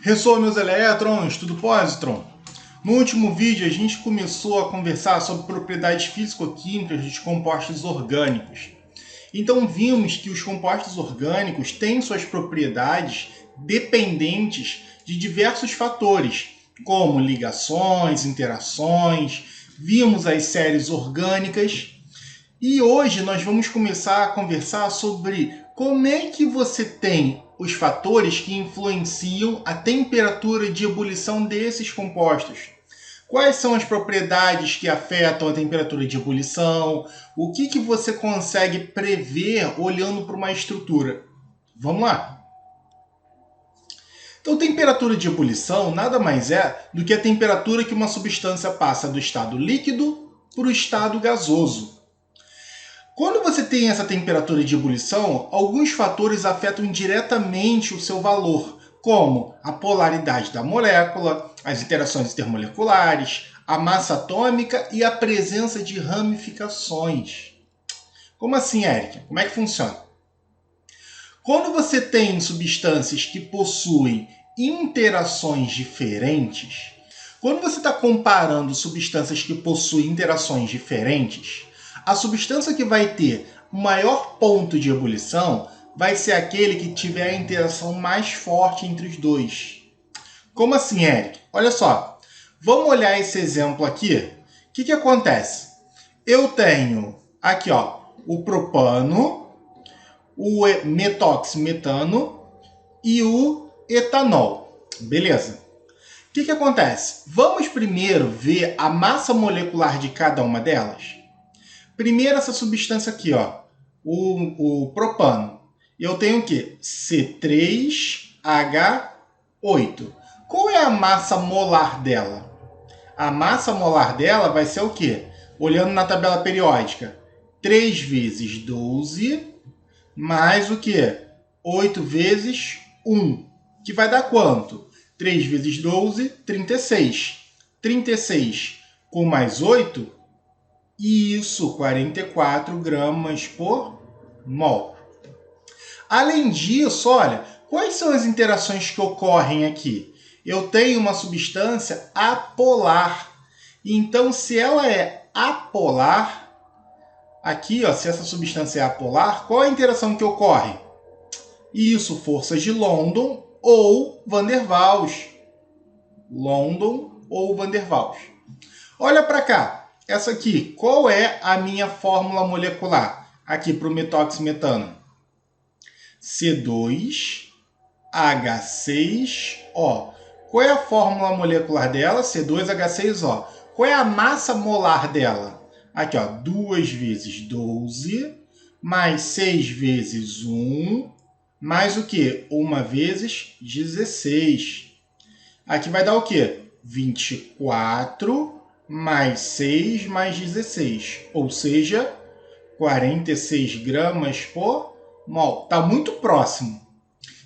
Ressoa meus elétrons, tudo positron? No último vídeo a gente começou a conversar sobre propriedades físico-químicas dos compostos orgânicos. Então vimos que os compostos orgânicos têm suas propriedades dependentes de diversos fatores, como ligações, interações, vimos as séries orgânicas. E hoje nós vamos começar a conversar sobre como é que você tem os fatores que influenciam a temperatura de ebulição desses compostos. Quais são as propriedades que afetam a temperatura de ebulição? O que você consegue prever olhando para uma estrutura? Vamos lá! Então, temperatura de ebulição nada mais é do que a temperatura que uma substância passa do estado líquido para o estado gasoso. Quando você tem essa temperatura de ebulição, alguns fatores afetam diretamente o seu valor, como a polaridade da molécula, as interações intermoleculares, a massa atômica e a presença de ramificações. Como assim, Eric? Como é que funciona? Quando você tem substâncias que possuem interações diferentes, quando você está comparando substâncias que possuem interações diferentes, a substância que vai ter o maior ponto de ebulição vai ser aquele que tiver a interação mais forte entre os dois. Como assim, Eric? Olha só, vamos olhar esse exemplo aqui. O que acontece? Eu tenho aqui o propano, o metoximetano e o etanol. Beleza? O que acontece? Vamos primeiro ver a massa molecular de cada uma delas? Primeiro essa substância aqui, o propano. Eu tenho o quê? C3H8. Qual é a massa molar dela? A massa molar dela vai ser o quê? Olhando na tabela periódica. 3 vezes 12 mais o quê? 8 vezes 1. Que vai dar quanto? 3 vezes 12, 36. 36 com mais 8... Isso, 44 gramas por mol. Além disso, olha, quais são as interações que ocorrem aqui? Eu tenho uma substância apolar. Então, se ela é apolar, aqui, se essa substância é apolar, qual é a interação que ocorre? Isso, forças de London ou Van der Waals. London ou Van der Waals. Olha para cá. Essa aqui, qual é a minha fórmula molecular? Aqui para o metoximetano. C2H6O. Qual é a fórmula molecular dela? C2H6O. Qual é a massa molar dela? Aqui, 2 vezes 12, mais 6 vezes 1, mais o quê? 1 vezes 16. Aqui vai dar o quê? 24 mais 6 mais 16, ou seja, 46 gramas por mol. Está muito próximo.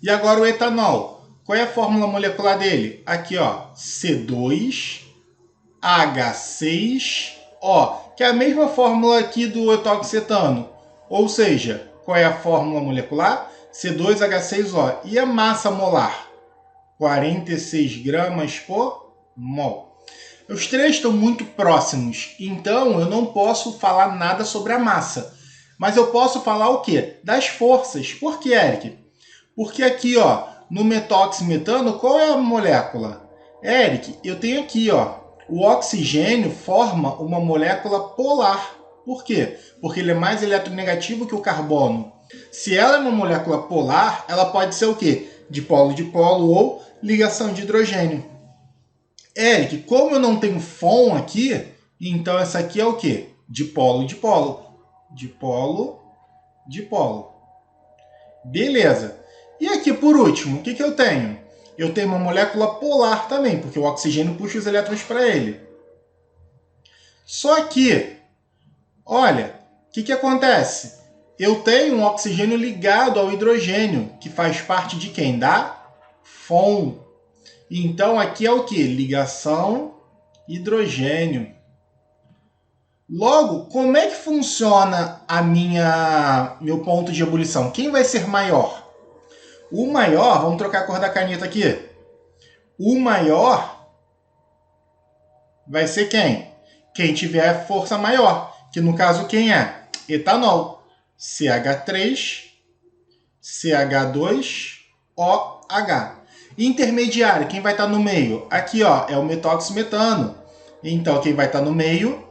E agora o etanol. Qual é a fórmula molecular dele? Aqui, C2H6O, que é a mesma fórmula aqui do etoxetano. Ou seja, qual é a fórmula molecular? C2H6O. E a massa molar? 46 gramas por mol. Os três estão muito próximos, então eu não posso falar nada sobre a massa. Mas eu posso falar o quê? Das forças. Por que, Eric? Porque aqui, no metoximetano, qual é a molécula? Eric, eu tenho aqui, o oxigênio forma uma molécula polar. Por quê? Porque ele é mais eletronegativo que o carbono. Se ela é uma molécula polar, ela pode ser o quê? Dipolo-dipolo ou ligação de hidrogênio. Eric, como eu não tenho FON aqui, então essa aqui é o quê? Dipolo-dipolo. Dipolo-dipolo. Beleza. E aqui, por último, o que eu tenho? Eu tenho uma molécula polar também, porque o oxigênio puxa os elétrons para ele. Só que, olha, o que acontece? Eu tenho um oxigênio ligado ao hidrogênio, que faz parte de quem? Da FON. Então, aqui é o que? Ligação hidrogênio. Logo, como é que funciona meu ponto de ebulição? Quem vai ser maior? O maior, vamos trocar a cor da caneta aqui. O maior vai ser quem? Quem tiver força maior, que no caso quem é? Etanol. CH3, CH2OH. Intermediário, quem vai estar no meio? Aqui, ó, é o metóximetano. Então, quem vai estar no meio?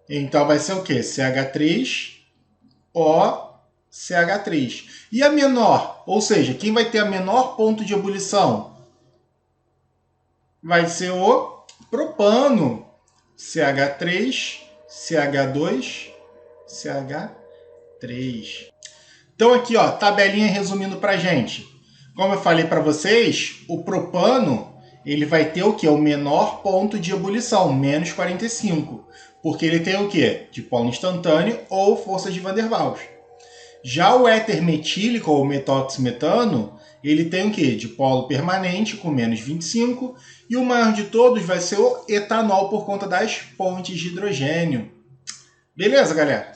Então, vai ser o quê? CH3OCH3. E a menor? Ou seja, quem vai ter a menor ponto de ebulição? Vai ser o propano. CH3, CH2, CH3. Então, aqui, ó, tabelinha resumindo pra gente. Como eu falei para vocês, o propano ele vai ter o quê? O menor ponto de ebulição, menos 45. Porque ele tem o quê? Dipolo instantâneo ou força de Van der Waals. Já o éter metílico, ou metoximetano, ele tem o quê? Dipolo permanente, com menos 25. E o maior de todos vai ser o etanol, por conta das pontes de hidrogênio. Beleza, galera?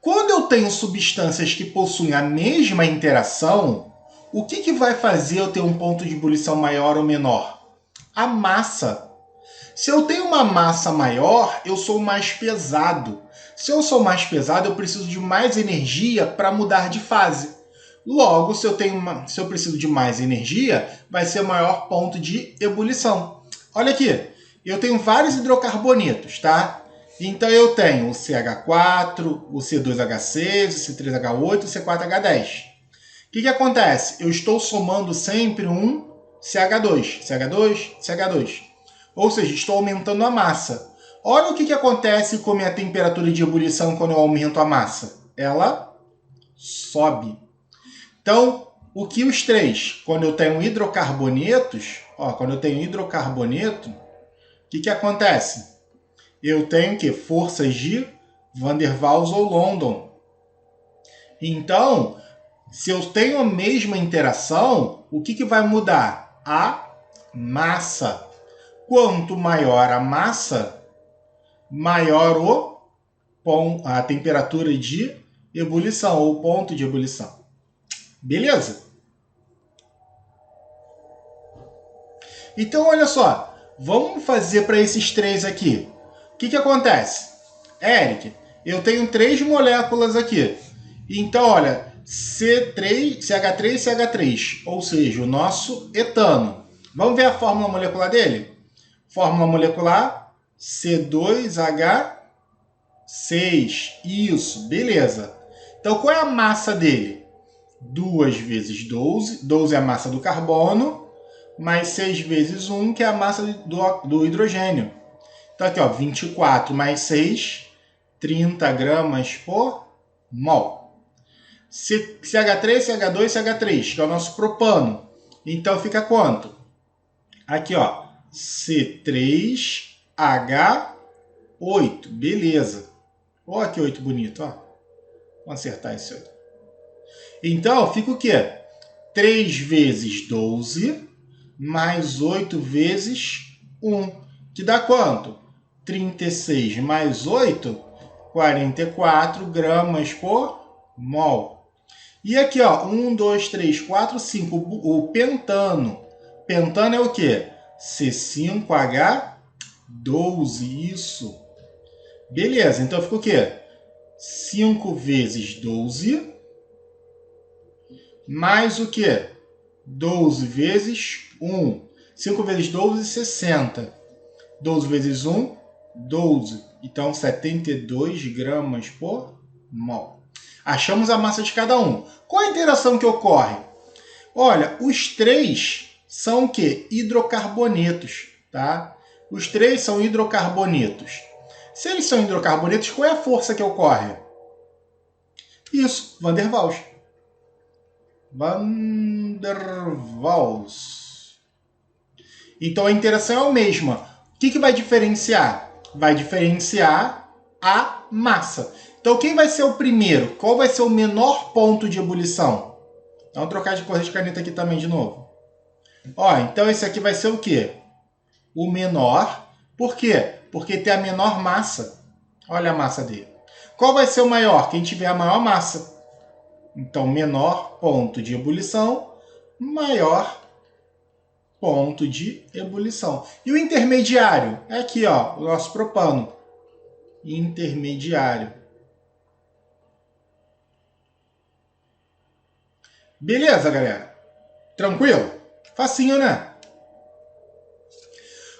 Quando eu tenho substâncias que possuem a mesma interação, o que vai fazer eu ter um ponto de ebulição maior ou menor? A massa. Se eu tenho uma massa maior, eu sou mais pesado. Se eu sou mais pesado, eu preciso de mais energia para mudar de fase. Logo, se eu preciso de mais energia, vai ser o maior ponto de ebulição. Olha aqui, eu tenho vários hidrocarbonetos, tá? Então eu tenho o CH4, o C2H6, o C3H8, o C4H10. O que acontece? Eu estou somando sempre um CH2, CH2, CH2. Ou seja, estou aumentando a massa. Olha o que acontece com a minha temperatura de ebulição quando eu aumento a massa. Ela sobe. Então, o que os três? Quando eu tenho hidrocarbonetos, ó, quando eu tenho hidrocarboneto, o que acontece? Eu tenho que forças de Van der Waals ou London. Então, se eu tenho a mesma interação, o que vai mudar? A massa. Quanto maior a massa, maior a temperatura de ebulição, ou ponto de ebulição. Beleza? Então, olha só. Vamos fazer para esses três aqui. O que acontece? Eric, eu tenho 3 moléculas aqui. Então, olha, CH3, CH3, ou seja, o nosso etano. Vamos ver a fórmula molecular dele? Fórmula molecular C2H6. Isso, beleza. Então, qual é a massa dele? 2 vezes 12. 12 é a massa do carbono, mais 6 vezes 1, que é a massa do hidrogênio. Então, aqui, ó, 24 mais 6, 30 gramas por mol. CH3, CH2, CH3, que é o nosso propano. Então, fica quanto? Aqui, ó, C3H8. Beleza. Olha que 8 bonito, ó. Vamos acertar esse 8. Então, fica o quê? 3 vezes 12 mais 8 vezes 1. Que dá quanto? 36 mais 8, 44 gramas por mol. E aqui, ó, 1, 2, 3, 4, 5. O pentano. Pentano é o quê? C5H12, isso. Beleza, então fica o quê? 5 vezes 12, mais o quê? 12 vezes 1. 5 vezes 12, 60. 12 vezes 1, 12. Então, 72 gramas por mol. Achamos a massa de cada um. Qual a interação que ocorre? Olha, os três são o quê? Hidrocarbonetos, tá? Os três são hidrocarbonetos. Se eles são hidrocarbonetos, qual é a força que ocorre? Isso, Van der Waals. Van der Waals. Então a interação é a mesma. O que vai diferenciar? Vai diferenciar a massa. Então quem vai ser o primeiro? Qual vai ser o menor ponto de ebulição? Vamos trocar de cor de caneta aqui também de novo. Ó, então esse aqui vai ser o quê? O menor. Por quê? Porque tem a menor massa. Olha a massa dele. Qual vai ser o maior? Quem tiver a maior massa. Então, menor ponto de ebulição, maior ponto de ebulição. E o intermediário? É aqui, ó, o nosso propano. Intermediário. Beleza, galera? Tranquilo? Facinho, né?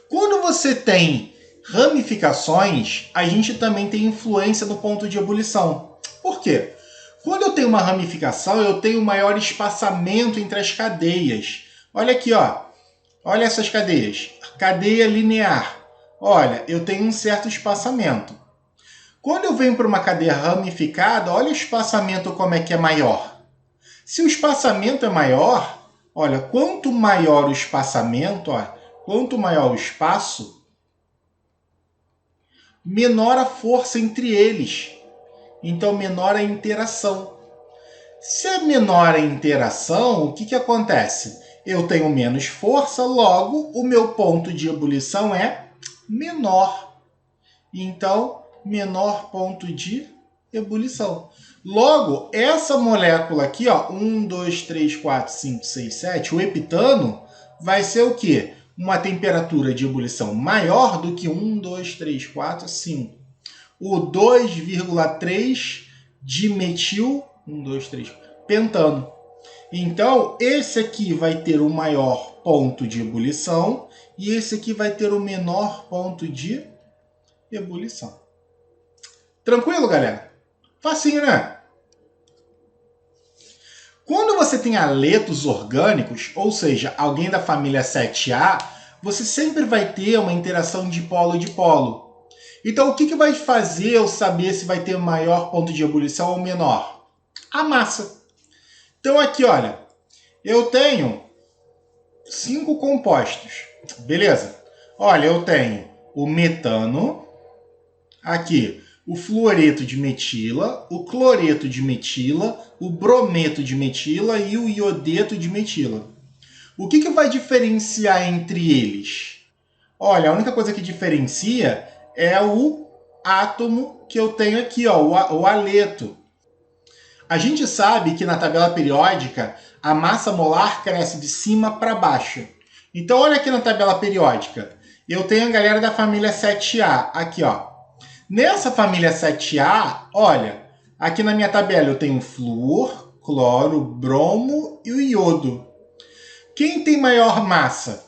Quando você tem ramificações, a gente também tem influência no ponto de ebulição. Por quê? Quando eu tenho uma ramificação, eu tenho maior espaçamento entre as cadeias. Olha aqui, ó. Olha essas cadeias. Cadeia linear. Olha, eu tenho um certo espaçamento. Quando eu venho para uma cadeia ramificada, olha o espaçamento como é que é maior. Se o espaçamento é maior, olha, quanto maior o espaçamento, ó, quanto maior o espaço, menor a força entre eles. Então, menor a interação. Se é menor a interação, o que acontece? Eu tenho menos força, logo, o meu ponto de ebulição é menor. Então, menor ponto de ebulição. Logo, essa molécula aqui, ó, 1, 2, 3, 4, 5, 6, 7, o heptano, vai ser o quê? Uma temperatura de ebulição maior do que 1, 2, 3, 4, 5. O 2,3 dimetil, 1, 2, 3, pentano. Então, esse aqui vai ter o maior ponto de ebulição e esse aqui vai ter o menor ponto de ebulição. Tranquilo, galera? Facinho, né? Quando você tem aletos orgânicos, ou seja, alguém da família 7A, você sempre vai ter uma interação dipolo-dipolo. Então, o que vai fazer eu saber se vai ter maior ponto de ebulição ou menor? A massa. Então, aqui, olha, eu tenho 5 compostos, beleza? Olha, eu tenho o metano, aqui, o fluoreto de metila, o cloreto de metila, o brometo de metila e o iodeto de metila. O que vai diferenciar entre eles? Olha, a única coisa que diferencia é o átomo que eu tenho aqui, ó, o aleto. A gente sabe que na tabela periódica a massa molar cresce de cima para baixo. Então, olha aqui na tabela periódica. Eu tenho a galera da família 7A, aqui, ó. Nessa família 7A, olha, aqui na minha tabela eu tenho flúor, cloro, bromo e o iodo. Quem tem maior massa?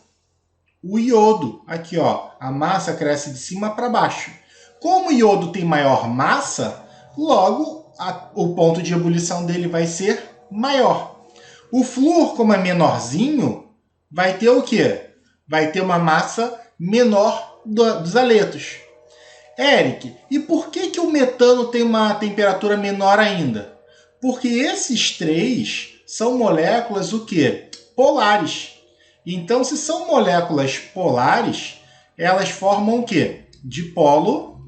O iodo. Aqui, ó, a massa cresce de cima para baixo. Como o iodo tem maior massa, logo o ponto de ebulição dele vai ser maior. O flúor, como é menorzinho, vai ter o quê? Vai ter uma massa menor dos aletos. Éric, e por que o metano tem uma temperatura menor ainda? Porque esses três são moléculas o quê? Polares. Então, se são moléculas polares, elas formam o quê? Dipolo,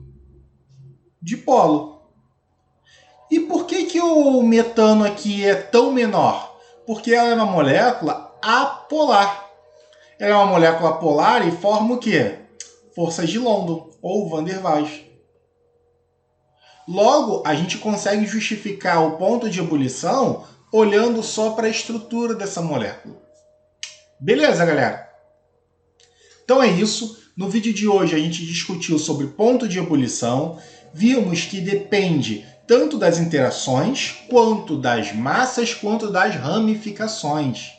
dipolo. E por que o metano aqui é tão menor? Porque ela é uma molécula apolar. Ela é uma molécula polar e forma o quê? Forças de London ou Van der Waals. Logo, a gente consegue justificar o ponto de ebulição olhando só para a estrutura dessa molécula. Beleza, galera? Então é isso. No vídeo de hoje a gente discutiu sobre ponto de ebulição. Vimos que depende tanto das interações, quanto das massas, quanto das ramificações.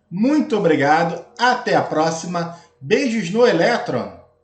Muito obrigado, até a próxima. Beijos no elétron!